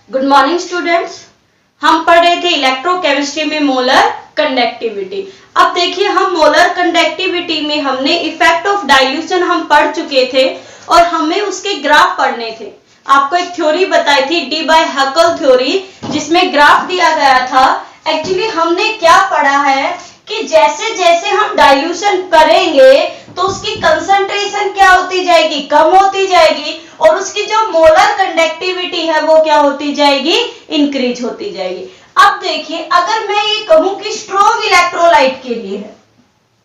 Good morning students. हम पढ़ रहे थे इलेक्ट्रोकेमिस्ट्री में मोलर कंडक्टिविटी। अब देखिए, हम मोलर कंडक्टिविटी में हमने इफेक्ट ऑफ डाइल्यूशन हम पढ़ चुके थे और हमें उसके ग्राफ पढ़ने थे। आपको एक थ्योरी बताई थी, डी बाय हकल थ्योरी, जिसमें ग्राफ दिया गया था। एक्चुअली हमने क्या पढ़ा है कि जैसे जैसे हम डाइल्यूशन करेंगे तो उसकी कंसंट्रेशन क्या होती जाएगी, कम होती जाएगी, और उसकी जो मोलर कंडक्टिविटी है वो क्या होती जाएगी, इंक्रीज होती जाएगी। अब देखिए, अगर मैं ये कहूं कि स्ट्रॉन्ग इलेक्ट्रोलाइट के लिए है,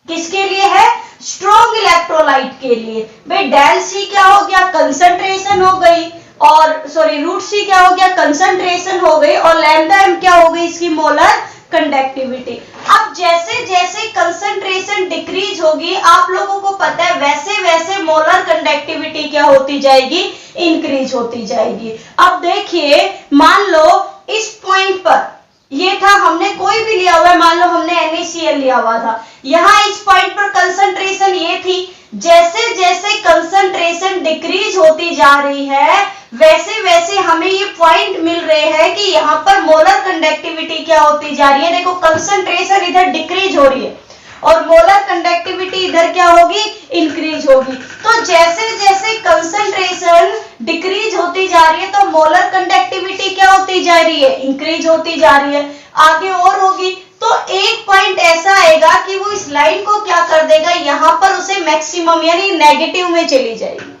किसके लिए है, स्ट्रॉन्ग इलेक्ट्रोलाइट के लिए, भाई डेल सी क्या हो गया, कंसंट्रेशन हो गई, और सॉरी रूट सी क्या हो गया, कंसंट्रेशन हो गई, और लैम्डा एम क्या हो गई, इसकी मोलर कंडक्टिविटी। अब जैसे जैसे कंसंट्रेशन डिक्रीज होगी, आप लोगों को पता है, वैसे वैसे मोलर कंडक्टिविटी क्या होती जाएगी, इंक्रीज होती जाएगी। अब देखिए, मान लो इस पॉइंट पर ये था, हमने कोई भी लिया हुआ है, मान लो हमने NaCl लिया हुआ था, यहां इस पॉइंट पर कंसंट्रेशन ये थी। जैसे जैसे कंसंट्रेशन डिक्रीज होती जा रही है, वैसे वैसे हमें ये पॉइंट मिल रहे हैं कि यहाँ पर मोलर कंडक्टिविटी क्या होती जा रही है। देखो, कंसंट्रेशन इधर डिक्रीज हो रही है और मोलर कंडक्टिविटी इधर क्या होगी, इंक्रीज होगी। तो जैसे जैसे कंसंट्रेशन डिक्रीज होती जा रही है तो मोलर कंडक्टिविटी क्या होती जा रही है, इंक्रीज होती जा रही है। आगे और होगी तो एक पॉइंट ऐसा आएगा कि वो इस लाइन को क्या कर देगा, यहां पर उसे मैक्सिमम यानी नेगेटिव में चली जाएगी।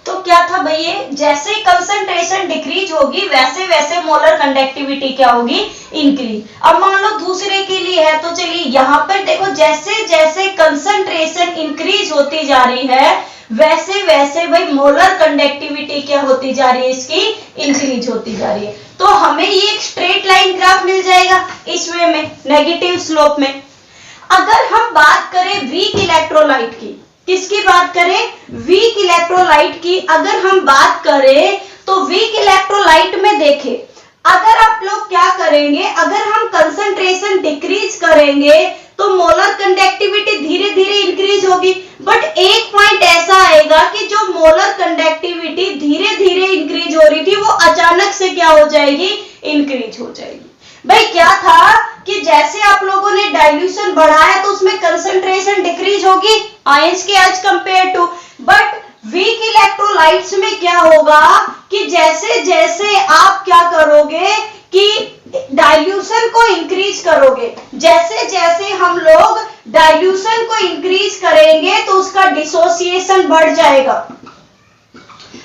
तो क्या था भैया, जैसे कंसंट्रेशन डिक्रीज होगी वैसे वैसे मोलर कंडक्टिविटी क्या होगी, इंक्रीज। अब मान लो दूसरे के लिए है, तो चलिए यहां पर देखो, जैसे जैसे कंसंट्रेशन इंक्रीज होती जा रही है वैसे वैसे भाई मोलर कंडक्टिविटी क्या होती जा रही है, इसकी इंक्रीज होती जा रही है। तो हमें ये एक स्ट्रेट लाइन ग्राफ मिल जाएगा इस वे में, नेगेटिव स्लोप में। अगर हम बात करें वीक इलेक्ट्रोलाइट की, किसकी बात करें, वीक इलेक्ट्रोलाइट की अगर हम बात करें तो वीक इलेक्ट्रोलाइट में देखें, अगर आप लोग क्या करेंगे, अगर हम कंसंट्रेशन डिक्रीज करेंगे तो मोलर कंडक्टिविटी धीरे धीरे इंक्रीज होगी। बट एक पॉइंट ऐसा आएगा कि जो मोलर कंडक्टिविटी धीरे धीरे इंक्रीज हो रही थी वो अचानक से क्या हो जाएगी, इंक्रीज हो जाएगी। भाई क्या था कि जैसे आप लोगों ने डाइल्यूशन बढ़ाया तो उसमें कंसंट्रेशन डिक्रीज होगी आयंस के as compare to, but weak electrolytes में क्या होगा कि जैसे जैसे आप क्या करोगे कि डाइल्यूशन को इंक्रीज करोगे, जैसे जैसे हम लोग डाइल्यूशन को इंक्रीज करेंगे तो उसका डिसोसिएशन बढ़ जाएगा।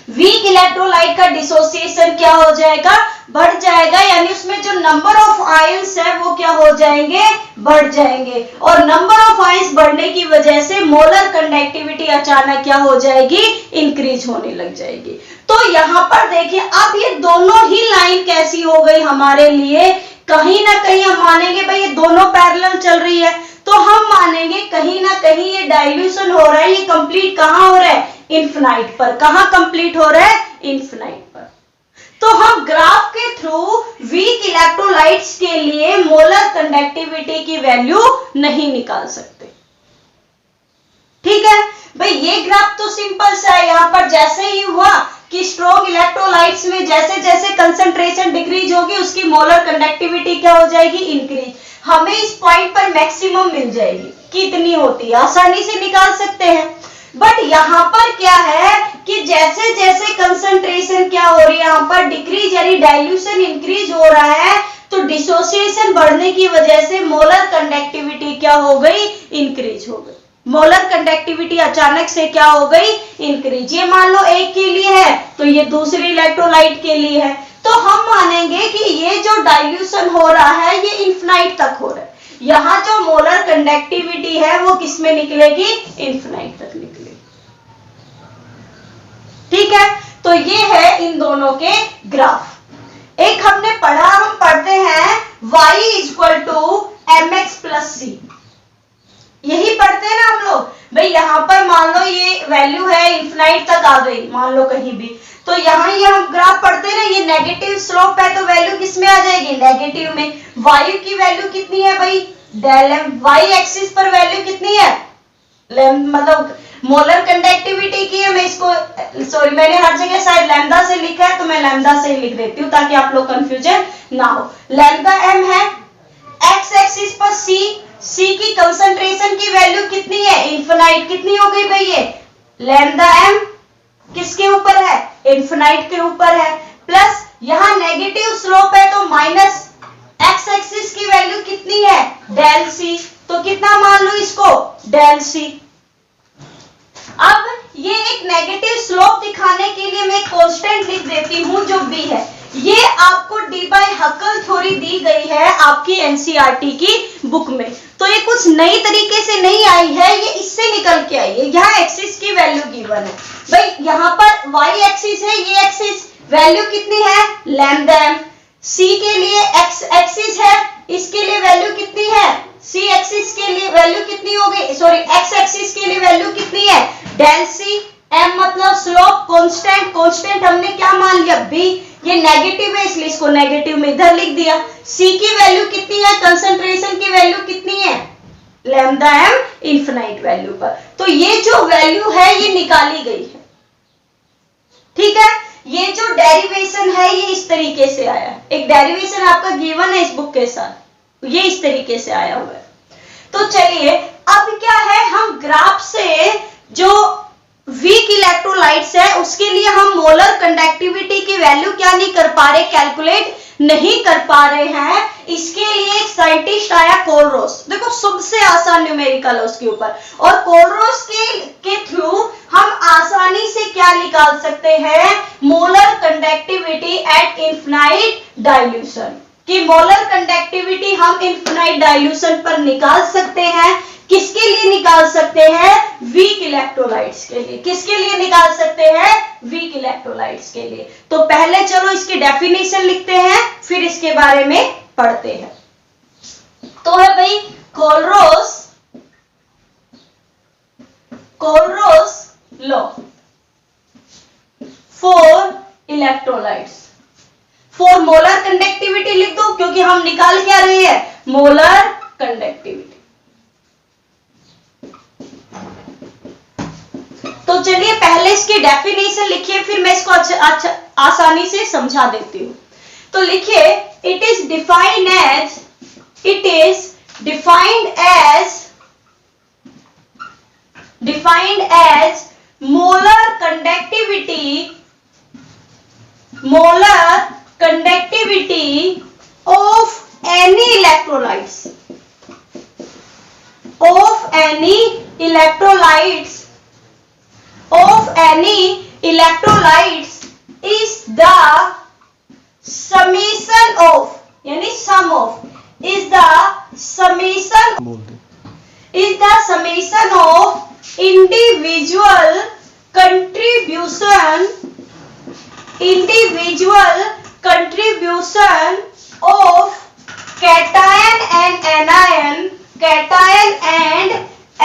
वीक इलेक्ट्रोलाइट का डिसोसिएशन क्या हो जाएगा, बढ़ जाएगा, यानी उसमें जो नंबर ऑफ आयंस है वो क्या हो जाएंगे, बढ़ जाएंगे, और नंबर ऑफ आयंस बढ़ने की वजह से मोलर कंडक्टिविटी अचानक क्या हो जाएगी, इंक्रीज होने लग जाएगी। तो यहां पर देखिए, अब ये दोनों ही लाइन कैसी हो गई हमारे लिए, कहीं ना कहीं हम मानेंगे भाई ये दोनों पैरेलल चल रही है, तो हम मानेंगे कहीं ना कहीं ये डाइल्यूशन हो रहा है, ये कंप्लीट कहां हो रहा है, इन्फिनाइट पर। कहां कंप्लीट हो रहा है, इन्फिनाइट पर। तो हम ग्राफ के थ्रू वीक इलेक्ट्रोलाइट्स के लिए मोलर कंडक्टिविटी की वैल्यू नहीं निकाल सकते। ठीक है भाई, ये ग्राफ तो सिंपल सा है। यहां पर जैसे ही हुआ कि स्ट्रॉन्ग इलेक्ट्रोलाइट्स में जैसे जैसे कंसंट्रेशन डिक्रीज होगी उसकी मोलर कंडक्टिविटी क्या हो जाएगी, इंक्रीज। हमें इस पॉइंट पर मैक्सिमम मिल जाएगी, कितनी होती है आसानी से निकाल सकते हैं। बट यहां पर क्या है कि जैसे जैसे कंसंट्रेशन क्या हो रही है, यहां पर डिक्रीज यानी डाइल्यूशन इंक्रीज हो रहा है, तो डिसोसिएशन बढ़ने की वजह से मोलर कंडक्टिविटी क्या हो गई, इंक्रीज हो गई। मोलर कंडक्टिविटी अचानक से क्या हो गई, इंक्रीज। ये मान लो एक के लिए है तो ये दूसरी इलेक्ट्रोलाइट के लिए है, तो हम मानेंगे कि ये जो डाइल्यूशन हो रहा है ये इन्फिनाइट तक हो रहा है। यहां जो मोलर कंडक्टिविटी है वो किसमें निकलेगी, इन्फिनाइट तक निकलेगी। ठीक है, तो ये है इन दोनों के ग्राफ। एक हमने पढ़ा, हम पढ़ते हैं y equal to mx plus C, यही पढ़ते हैं ना हम लोग। भाई यहां पर मान लो ये वैल्यू है इन्फिनाइट तक आ गई, मान लो कहीं भी, तो यहां ये हम ग्राफ पढ़ते हैं ना, ये नेगेटिव स्लोप है तो वैल्यू किस में आ जाएगी, नेगेटिव में। वायु की वैल्यू कितनी है भाई, डेल एम, वाई एक्सिस पर वैल्यू कितनी है, मतलब मोलर कंडक्टिविटी की है, मैं इसको सॉरी मैंने हर जगह शायद लैम्डा से लिखा है तो मैं लैम्डा से ही लिख देती हूँ ताकि आप लोग कंफ्यूजन ना हो। लैम्डा एम है, एक्स एक्सिस पर सी की कंसंट्रेशन की वैल्यू कितनी है, इन्फिनाइट। कितनी हो गई भाई ये लैम्डा एम किसके ऊपर है, इन्फिनाइट के ऊपर है, प्लस यहां नेगेटिव स्लोप है तो माइनस एक्स एक्सिस की वैल्यू कितनी है, डेल सी। तो कितना मान लो इसको, डेल सी। अब ये एक नेगेटिव स्लोप दिखाने के लिए मैं कांस्टेंट लिख देती हूं जो बी है। ये आपको डी बाय हकल थ्योरी दी गई है आपकी एनसीईआरटी की बुक में, तो ये कुछ नई तरीके से नहीं आई है, ये इससे निकल के आई है। यहाँ एक्सिस की वैल्यू गिवन है भाई, यहाँ पर वाई एक्सिस है, ये एक्सिस वैल्यू कितनी है लैम्डा एम। सी के लिए एक्स एक्सिस है, इसके लिए वैल्यू कितनी है, सी एक्सिस के लिए वैल्यू कितनी हो गई, सॉरी एक्स एक्सिस के लिए वैल्यू कितनी है, डेल सी। एम मतलब स्लोप कांस्टेंट, कांस्टेंट हमने क्या मान लिया बी, ये नेगेटिव है इसलिए इसको नेगेटिव में इधर लिख दिया। सी की वैल्यू कितनी है, कंसंट्रेशन की वैल्यू कितनी है, लैम्डा एम इनफिनाइट वैल्यू पर। तो ये जो वैल्यू है ये निकाली गई है, ठीक है। ये जो डेरिवेशन है ये इस तरीके से आया है, एक डेरिवेशन आपका गिवन है इस बुक के साथ, ये इस तरीके से आया हुआ है। तो चलिए अब क्या है, हम ग्राफ से जो वीक इलेक्ट्रोलाइट्स है उसके लिए हम मोलर कंडक्टिविटी की वैल्यू क्या नहीं कर पा रहे, कैलकुलेट नहीं कर पा रहे हैं। इसके लिए एक साइंटिस्ट आया कोलरोस, देखो सबसे आसान न्यूमेरिकल है उसके ऊपर, और कोलरोस के थ्रू हम आसानी से क्या निकाल सकते हैं, molar conductivity eight infinite dilution, कि मोलर कंडक्टिविटी हम इनफिनाइट डाइल्यूशन पर निकाल सकते हैं। किसके लिए निकाल सकते हैं, वीक इलेक्ट्रोलाइट्स के लिए। किसके लिए निकाल सकते हैं, वीक इलेक्ट्रोलाइट्स के लिए। तो पहले चलो इसकी डेफिनेशन लिखते हैं फिर इसके बारे में पढ़ते हैं। तो है भाई Kohlrausch law for electrolytes. For molar conductivity लिख दो क्योंकि हम निकाल क्या रहे हैं, मोलर कंडक्टिविटी। तो चलिए पहले इसकी डेफिनेशन लिखिए फिर मैं इसको अच्छा आसानी से समझा देती हूं। तो लिखिए it is defined as molar conductivity of any electrolytes is the summation of, यानी sum of is the summation of individual contribution of cation and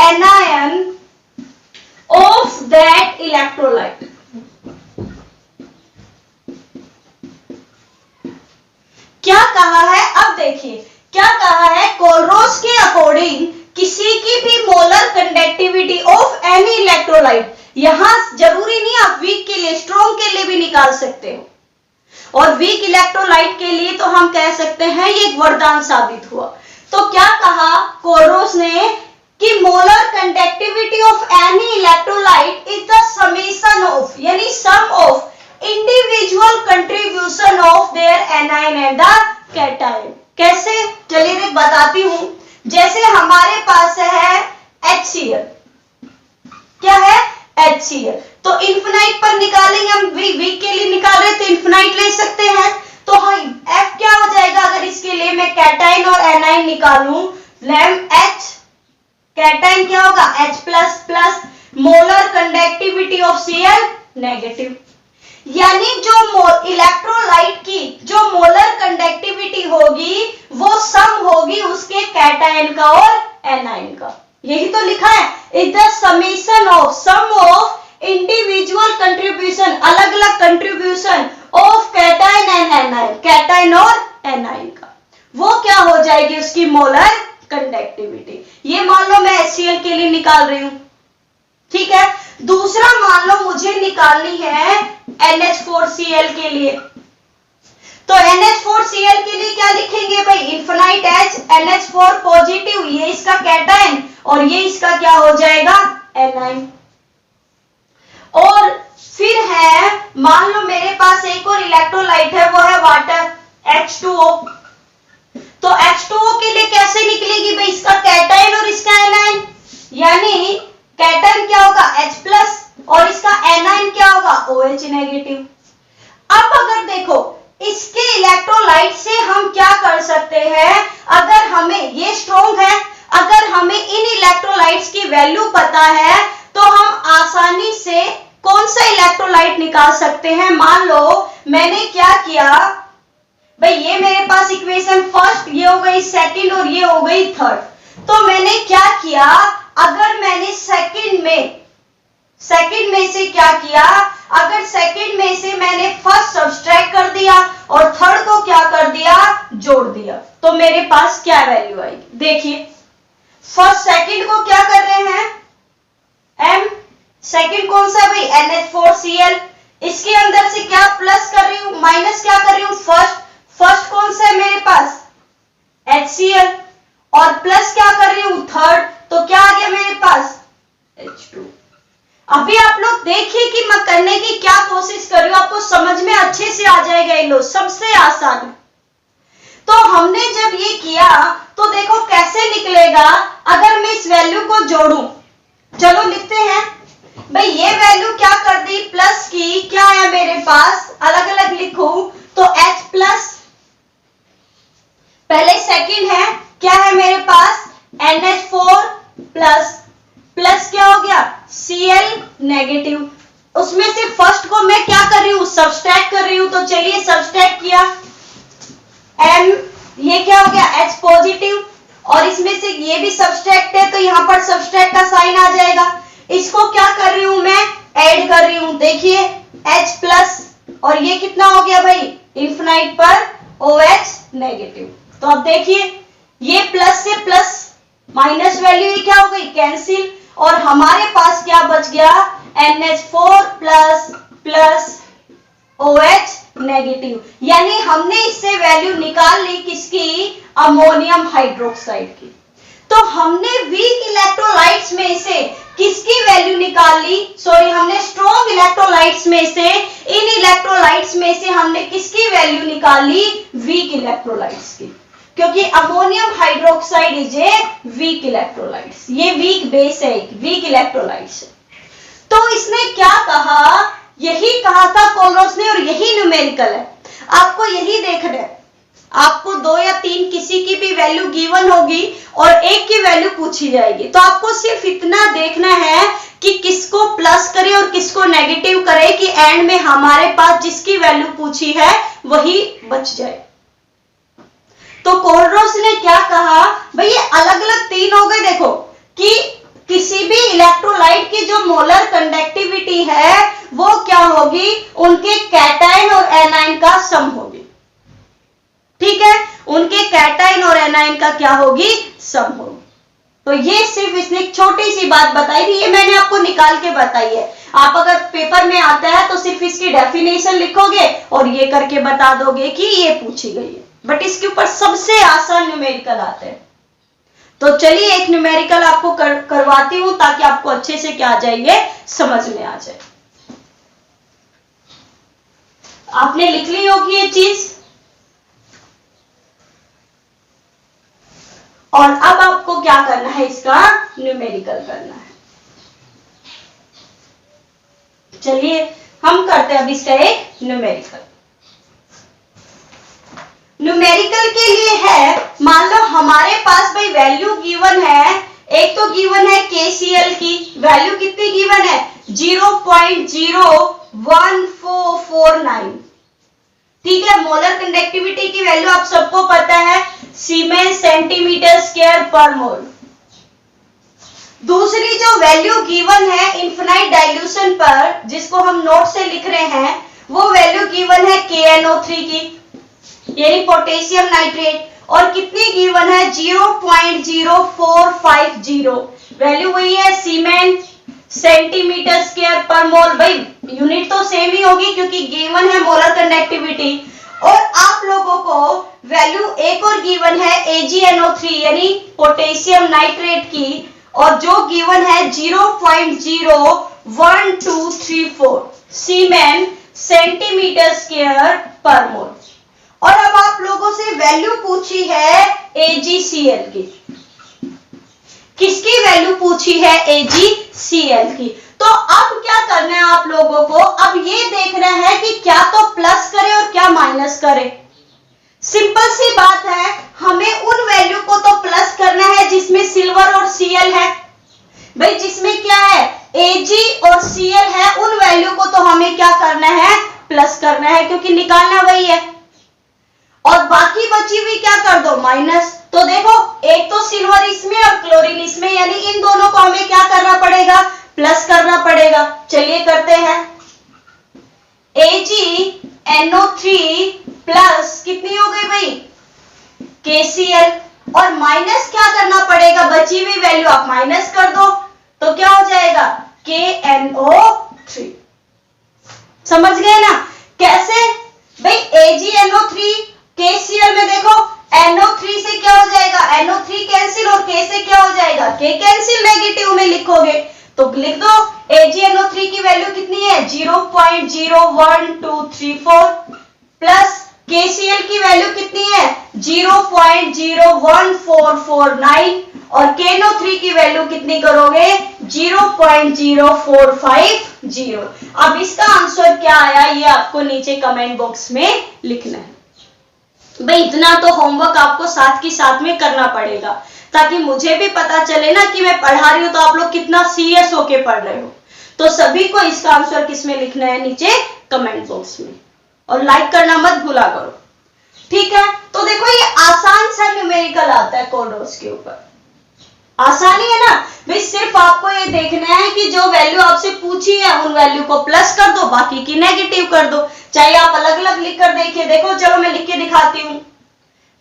anion of that electrolyte। क्या कहा है, अब देखिए क्या कहा है, कोलरोस के अकॉर्डिंग किसी की भी molar conductivity of any electrolyte, यहां जरूरी नहीं आप वीक के लिए, स्ट्रॉन्ग के लिए भी निकाल सकते हो, और वीक इलेक्ट्रोलाइट के लिए तो हम कह सकते हैं ये एक वरदान साबित हुआ। तो क्या कहा कोलरोस ने कि molar conductivity of any electrolyte is the summation of, यानी sum of individual contribution of their anion and the cation. कैसे, चलिए बताती हूं। जैसे हमारे पास है HCl, क्या है HCl, तो इन्फिनाइट पर निकालेंगे हम, वीक के लिए निकाल रहे तो इन्फिनाइट ले सकते हैं। तो F क्या हो जाएगा, अगर इसके लिए मैं कैटायन और एनायन निकालूं, लैम H, कैटायन क्या होगा H plus plus, molar conductivity of Cl negative, यानी जो इलेक्ट्रोलाइट की जो मोलर कंडक्टिविटी होगी वो सम होगी उसके कैटायन का और एनायन का। यही तो लिखा है, is the summation of sum of individual contribution, अलग अलग contribution of cation and anion, cation और एनायन का, वो क्या हो जाएगी उसकी मोलर कंडक्टिविटी। ये मान लो मैं HCl के लिए निकाल रही हूं, ठीक है। दूसरा मान लो मुझे निकालनी है NH4Cl के लिए, तो NH4Cl के लिए क्या लिखेंगे भाई, इन्फिनाइट H NH4 पॉजिटिव, ये इसका कैटायन और ये इसका क्या हो जाएगा, एनायन। और फिर है, मान लो मेरे पास एक और इलेक्ट्रोलाइट है, वो है वाटर H2O। तो H2O के लिए कैसे निकलेगी भाई, इसका कैटायन और इसका एनायन, यानी कैटायन क्या होगा H+ और इसका एनायन क्या होगा OH नेगेटिव। अब अगर देखो इसके इलेक्ट्रोलाइट से हम क्या कर सकते हैं, अगर हमें ये स्ट्रॉन्ग है, अगर हमें इन इलेक्ट्रोलाइट्स की वैल्यू पता है तो हम आसानी से कौन सा इलेक्ट्रोलाइट निकाल सकते हैं। मान लो मैंने क्या किया भाई, ये मेरे पास इक्वेशन फर्स्ट, ये हो गई सेकंड और ये हो गई थर्ड। तो मैंने क्या किया, अगर मैंने सेकंड में से क्या किया, अगर सेकंड में से मैंने फर्स्ट सब्सट्रैक्ट कर दिया और थर्ड को क्या कर दिया, जोड़ दिया, तो मेरे पास क्या वैल्यू आएगी। देखिए फर्स्ट सेकंड को क्या कर रहे हैं M, सेकंड कौन सा भाई NH4Cl, इसके अंदर से क्या प्लस कर रही हूं, माइनस क्या कर रही हूं, फर्स्ट कौन सा है मेरे पास HCl और प्लस क्या कर रही हूं थर्ड, तो क्या आ गया मेरे पास H2। अभी आप लोग देखिए कि मैं करने की क्या कोशिश कर रही हूं, आपको समझ में अच्छे से आ जाएगा, ये लो सबसे आसान है। तो हमने जब ये किया तो देखो कैसे निकलेगा, अगर मैं इस वैल्यू को जोड़ूं, चलो लिखते हैं भाई, ये वैल्यू क्या कर दी प्लस की, क्या है मेरे पास, अलग अलग लिखूं तो H+, पहले सेकंड है क्या है मेरे पास NH4 प्लस क्या हो गया Cl नेगेटिव, उसमें से फर्स्ट को मैं क्या कर रही हूं, सब्सट्रैक्ट कर रही हूं, तो चलिए सब्सट्रैक्ट किया, M ये क्या हो गया H पॉजिटिव और इसमें से ये भी सब्सट्रैक्ट है, तो यहां पर सब्सट्रैक्ट का साइन आ जाएगा। इसको क्या कर रही हूं मैं, ऐड कर रही हूं, देखिए H+ और ये कितना हो गया भाई, इन्फिनाइट पर OH नेगेटिव। तो अब देखिए ये प्लस से प्लस माइनस वैल्यू ये क्या हो गई, कैंसिल, और हमारे पास क्या बच गया NH4 प्लस OH नेगेटिव, यानी हमने इससे वैल्यू निकाल ली किसकी, अमोनियम हाइड्रोक्साइड की। तो हमने वीक इलेक्ट्रोलाइट्स में से किसकी वैल्यू निकाल ली, सॉरी हमने स्ट्रॉन्ग इलेक्ट्रोलाइट्स में से, इन इलेक्ट्रोलाइट्स में से हमने किसकी वैल्यू निकाल ली, वीक इलेक्ट्रोलाइट्स की, क्योंकि ammonium hydroxide is a weak electrolytes, ये वीक बेस है, वीक इलेक्ट्रोलाइट्स। तो इसने क्या कहा, यही कहा था कोलरोस ने और यही न्यूमेरिकल है, आपको यही देखना है। आपको 2 या 3 किसी की भी वैल्यू गिवन होगी और एक की वैल्यू पूछी जाएगी, तो आपको सिर्फ इतना देखना है कि किसको प्लस करे और किसको नेगेटिव करे, कि एंड में हमारे पास जिसकी वैल्यू पूछी है वही बच जाए। तो कोलरोस ने क्या कहा भाई, ये अलग अलग 3 हो गए, देखो कि किसी भी इलेक्ट्रोलाइट की जो मोलर कंडक्टिविटी है वो क्या होगी, उनके कैटायन और एनायन का सम होगी, ठीक है, उनके कैटायन और एनायन का क्या होगी, सम होगी। तो ये सिर्फ इसने छोटी सी बात बताई थी, ये मैंने आपको निकाल के बताई है। आप अगर पेपर में आता है तो सिर्फ इसकी डेफिनेशन लिखोगे और ये करके बता दोगे कि ये पूछी गई है, बट इसके ऊपर सबसे आसान न्यूमेरिकल आते हैं। तो चलिए एक न्यूमेरिकल आपको करवाती हूं ताकि आपको अच्छे से क्या आ जाएंगे, समझ में आ जाए। आपने लिख ली होगी ये चीज, और अब आपको क्या करना है, इसका न्यूमेरिकल करना है। चलिए हम करते हैं अब इसका एक न्यूमेरिकल। न्यूमेरिकल के लिए है, मान लो हमारे पास भाई वैल्यू गिवन है, एक तो गिवन है KCl की वैल्यू कितनी गिवन है, 0.01449, ठीक है। मोलर कंडक्टिविटी की वैल्यू आप सबको पता है, सीमेंस सेंटीमीटर स्क्वायर पर मोल। दूसरी जो वैल्यू गिवन है इन्फिनाइट डाइल्यूशन पर, जिसको हम नोट से लिख रहे हैं, वो वैल्यू गिवन है KNO3 की, यानी पोटेशियम नाइट्रेट, और कितनी गिवन है 0.0450, वैल्यू वही है सीमेंस सेंटीमीटर स्क्वायर पर मोल। भाई यूनिट तो सेम ही होगी क्योंकि गिवन है मोलर कंडक्टिविटी। और आप लोगों को वैल्यू एक और गिवन है AgNO3 यानी पोटेशियम नाइट्रेट की, और जो गिवन है 0.01234 सीमेन सेंटीमीटर स्क्वायर पर मोल। और अब आप लोगों से वैल्यू पूछी है AgCl की। किसकी वैल्यू पूछी है? AgCl की। तो अब क्या करना है आप लोगों को? अब ये देखना है कि क्या तो प्लस करे और क्या माइनस करे। सिंपल सी बात है, हमें उन वैल्यू को तो प्लस करना है जिसमें सिल्वर और Cl है। भाई जिसमें क्या है? Ag और Cl है, उन वैल्यू को तो हमें क्या करना है? प्लस करना है, क्योंकि निकालना वही है। और बाकी बची हुई क्या कर दो? माइनस। तो देखो एक तो सिल्वर इसमें और क्लोरीन इसमें, यानी इन दोनों को हमें क्या करना पड़ेगा? प्लस करना पड़ेगा। चलिए करते हैं। AgNO3 प्लस कितनी हो गई भाई? KCl। और माइनस क्या करना पड़ेगा? बची हुई वैल्यू आप माइनस कर दो तो क्या हो जाएगा? KNO3। समझ गए ना कैसे? भाई AgNO3 KCl में देखो NO3 से क्या हो जाएगा? NO3 कैंसिल और K से क्या हो जाएगा? K cancel. नेगेटिव में लिखोगे तो लिख दो AgNO3 की वैल्यू कितनी है? 0.01234 प्लस KCl की वैल्यू कितनी है? 0.01449 और KNO3 की वैल्यू कितनी करोगे? 0.0450। अब इसका आंसर क्या आया ये आपको नीचे कमेंट बॉक्स में लिखना है। भाई इतना तो होमवर्क आपको साथ की साथ में करना पड़ेगा, ताकि मुझे भी पता चले ना कि मैं पढ़ा रही हूं तो आप लोग कितना सीरियस होके पढ़ रहे हो। तो सभी को इसका आंसर किसमें लिखना है? नीचे कमेंट बॉक्स में। और लाइक करना मत भूला करो, ठीक है? तो देखो ये आसान सा न्यूमेरिकल आता है कोलरोस के ऊपर। आसानी है ना भाई। सिर्फ आपको ये देखना है कि जो वैल्यू आपसे पूछी है उन वैल्यू को प्लस कर दो, बाकी की नेगेटिव कर दो। चाहे आप अलग अलग लिख कर देखिए। देखो चलो मैं लिख के दिखाती हूं।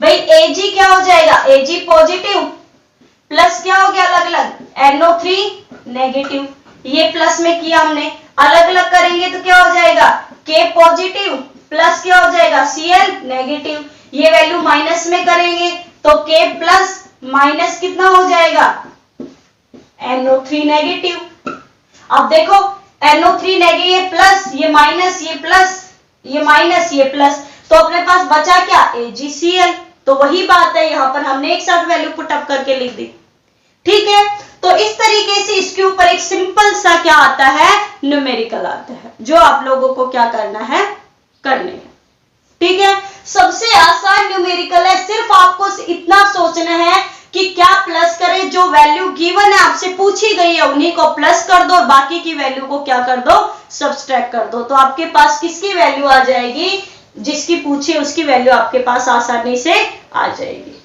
भाई Ag क्या हो जाएगा? Ag पॉजिटिव प्लस क्या हो गया अलग अलग? NO3 negative. ये प्लस में किया हमने, अलग अलग करेंगे तो क्या हो जाएगा? K पॉजिटिव प्लस क्या हो जाएगा? Cl negative. ये वैल्यू माइनस में करेंगे तो K प्लस माइनस कितना हो जाएगा? NO3 negative. अब देखो NO3 नेगेटिव, ये प्लस ये माइनस, ये प्लस ये माइनस ये प्लस, तो अपने पास बचा क्या? AgCl। तो वही बात है, यहां पर हमने एक साथ वैल्यू पुट अप करके लिख दी, ठीक है? तो इस तरीके से इसके ऊपर एक सिंपल सा क्या आता है? न्यूमेरिकल आता है, जो आप लोगों को क्या करना है? करने हैं, ठीक है? सबसे आसान न्यूमेरिकल है। सिर्फ आपको इतना सोचना है कि क्या प्लस करें, जो वैल्यू गिवन है आपसे पूछी गई है उन्हीं को प्लस कर दो और बाकी की वैल्यू को क्या कर दो? सब्सट्रैक्ट कर दो। तो आपके पास किसकी वैल्यू आ जाएगी? जिसकी पूछी उसकी वैल्यू आपके पास आसानी से आ जाएगी।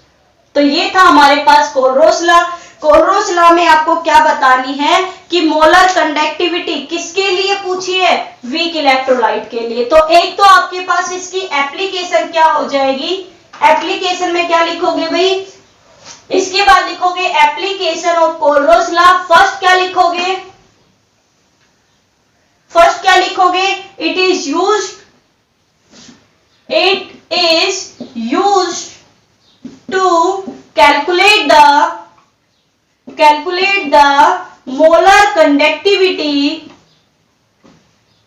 तो ये था हमारे पास कोलरोस लॉ। कोलरोस लॉ में आपको क्या बतानी है कि मोलर कंडक्टिविटी किसके लिए पूछी है? वीक इलेक्ट्रोलाइट के लिए। तो एक तो आपके पास इसकी एप्लीकेशन क्या हो जाएगी? एप्लीकेशन में क्या लिखोगे भाई? इसके बाद लिखोगे application of Kohlrausch's law. First क्या लिखोगे? फर्स्ट क्या लिखोगे? It is used to calculate the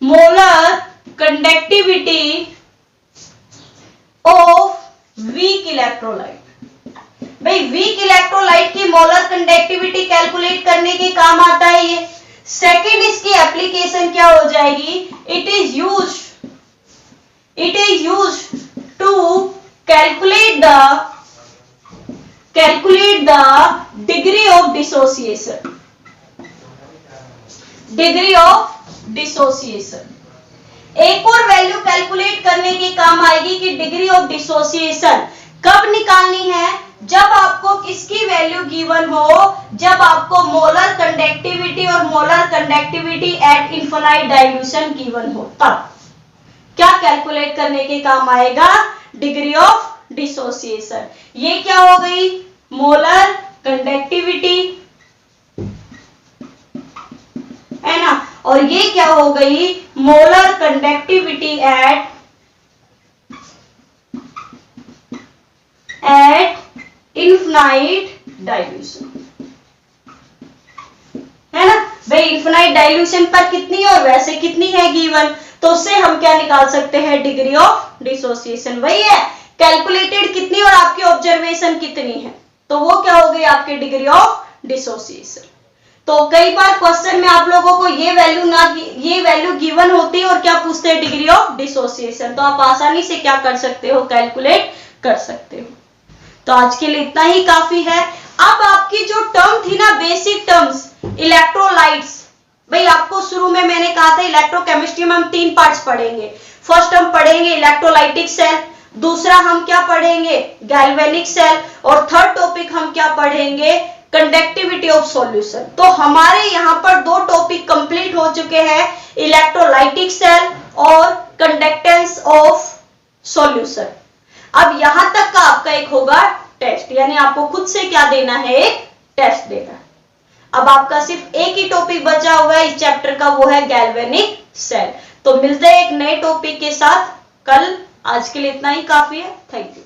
molar conductivity of weak electrolyte। भाई वीक इलेक्ट्रोलाइट की मोलर कंडक्टिविटी कैलकुलेट करने के काम आता है ये। सेकंड इसकी एप्लीकेशन क्या हो जाएगी? It is used to calculate the degree of dissociation. एक और वैल्यू कैलकुलेट करने के काम आएगी कि डिग्री ऑफ डिसोसिएशन कब निकालनी है? जब आपको किसकी वैल्यू गिवन हो? जब आपको मोलर कंडक्टिविटी और molar conductivity eight infinite dilution given हो, तब क्या कैलकुलेट करने के काम आएगा? Degree of dissociation. ये क्या हो गई? मोलर कंडक्टिविटी और ये क्या हो गई, molar conductivity eight infinite dilution, है ना भाई। इनफाइनाइट डाइल्यूशन पर कितनी और वैसे कितनी है गिवन, तो उससे हम क्या निकाल सकते हैं, डिग्री ऑफ डिसोसिएशन वही है, कैलकुलेटेड कितनी और आपकी ऑब्जर्वेशन कितनी है, तो वो क्या हो गई आपकी डिग्री ऑफ डिसोसिएशन। तो कई बार क्वेश्चन में आप लोगों को ये वैल्यू गिवन होती है और क्या पूछते हैं, डिग्री ऑफ डिसोसिएशन, तो आप आसानी से क्या कर सकते हो, कैलकुलेट कर सकते हो। तो आज के लिए इतना ही काफी है। अब आपकी जो टर्म थी ना, बेसिक टर्म्स, इलेक्ट्रोलाइट्स, भाई आपको शुरू में मैंने कहा था इलेक्ट्रोकेमिस्ट्री में हम 3 पार्ट्स पढ़ेंगे। फर्स्ट हम पढ़ेंगे इलेक्ट्रोलाइटिक सेल, दूसरा हम क्या पढ़ेंगे, गैल्वेनिक सेल, और थर्ड टॉपिक हम क्या पढ़ेंगे, कंडक्टिविटी ऑफ सॉल्यूशन। तो हमारे यहाँ पर 2 टॉपिक कंप्लीट हो चुके हैं, इलेक्ट्रोलाइटिक सेल और कंडक्टेंस ऑफ सॉल्यूशन। अब यहां तक का आपका एक होगा टेस्ट, यानी आपको खुद से क्या देना है, एक टेस्ट देना। अब आपका सिर्फ एक ही टॉपिक बचा हुआ है इस चैप्टर का, वो है गैल्वेनिक सेल। तो मिलते हैं एक नए टॉपिक के साथ कल। आज के लिए इतना ही काफी है। Thank you.